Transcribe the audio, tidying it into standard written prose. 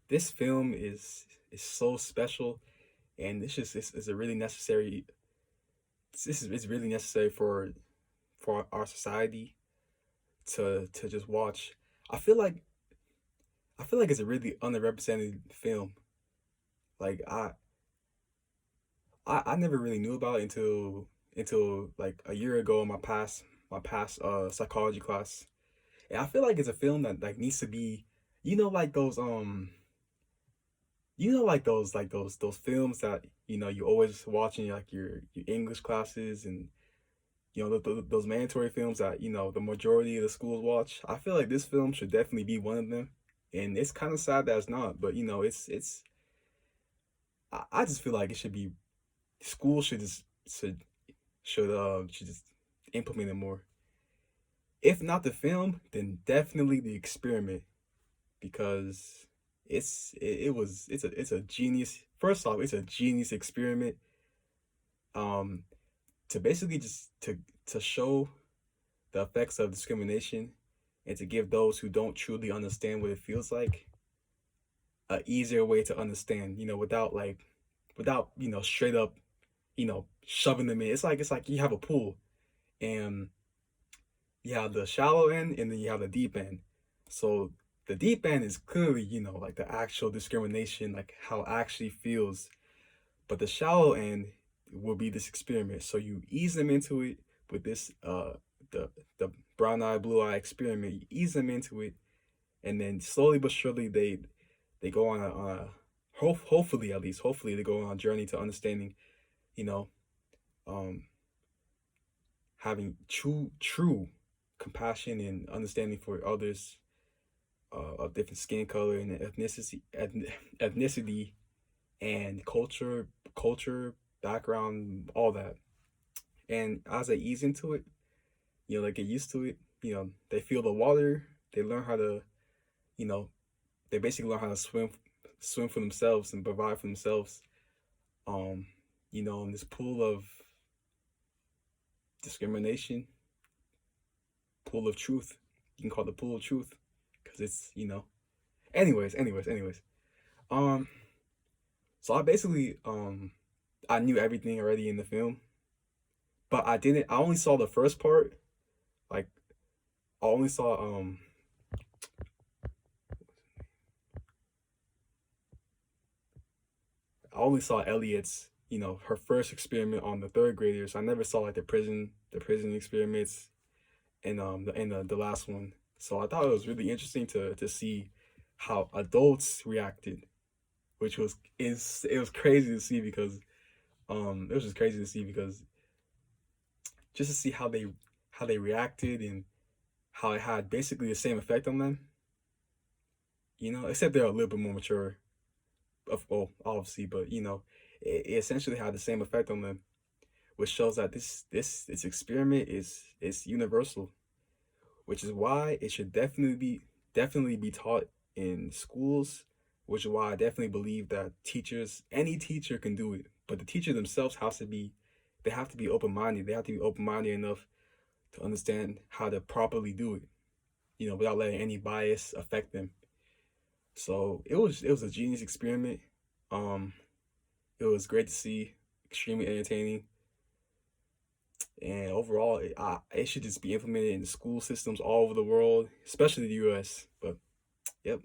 this film is so special, and it's a really necessary. This is it's really necessary for our society to just watch. I feel like I feel like it's a really underrepresented film. Like I never really knew about it until like a year ago in my past psychology class. And I feel like it's a film that like needs to be, you know, like those films that you always watching like your English classes, and those mandatory films that the majority of the schools watch. I feel like this film should definitely be one of them, and it's kind of sad that it's not. But it's I just feel like it should be schools should just implement it more. If not the film, then definitely the experiment, because it's a genius. First off, it's a genius experiment. Um, to basically just to show the effects of discrimination, and to give those who don't truly understand what it feels like a easier way to understand. Without straight up shoving them in. It's like you have a pool, and you have the shallow end and then you have the deep end. So the deep end is clearly, like the actual discrimination, like how it actually feels. But the shallow end will be this experiment. So you ease them into it with this the brown eye, blue eye experiment. You ease them into it, and then slowly but surely they go hopefully, at least hopefully, they go on a journey to understanding, you know, um having true compassion and understanding for others, of different skin color and ethnicity and culture, background, all that. And as they ease into it, they get used to it. They feel the water. They learn how to, you know, they basically learn how to swim for themselves and provide for themselves. Um, in this pool of discrimination, pool of truth. You can call it the pool of truth, because it's. Anyways. Um, so I knew everything already in the film, but I didn't. I only saw the first part. Like I only saw Elliot's, her first experiment on the third graders. I never saw like the prison experiments, and the last one. So I thought it was really interesting to see how adults reacted, which it was crazy to see, because it was just crazy to see, because just to see how they reacted, and how it had basically the same effect on them. Except they're a little bit more mature, well, obviously, but it essentially had the same effect on them, which shows that this experiment is universal, which is why it should definitely be taught in schools, which is why I definitely believe that any teacher can do it, but the teacher themselves they have to be open minded. They have to be open minded enough to understand how to properly do it, without letting any bias affect them. So it was a genius experiment. Um, it was great to see, extremely entertaining, and overall, it should just be implemented in school systems all over the world, especially the U.S. But yep.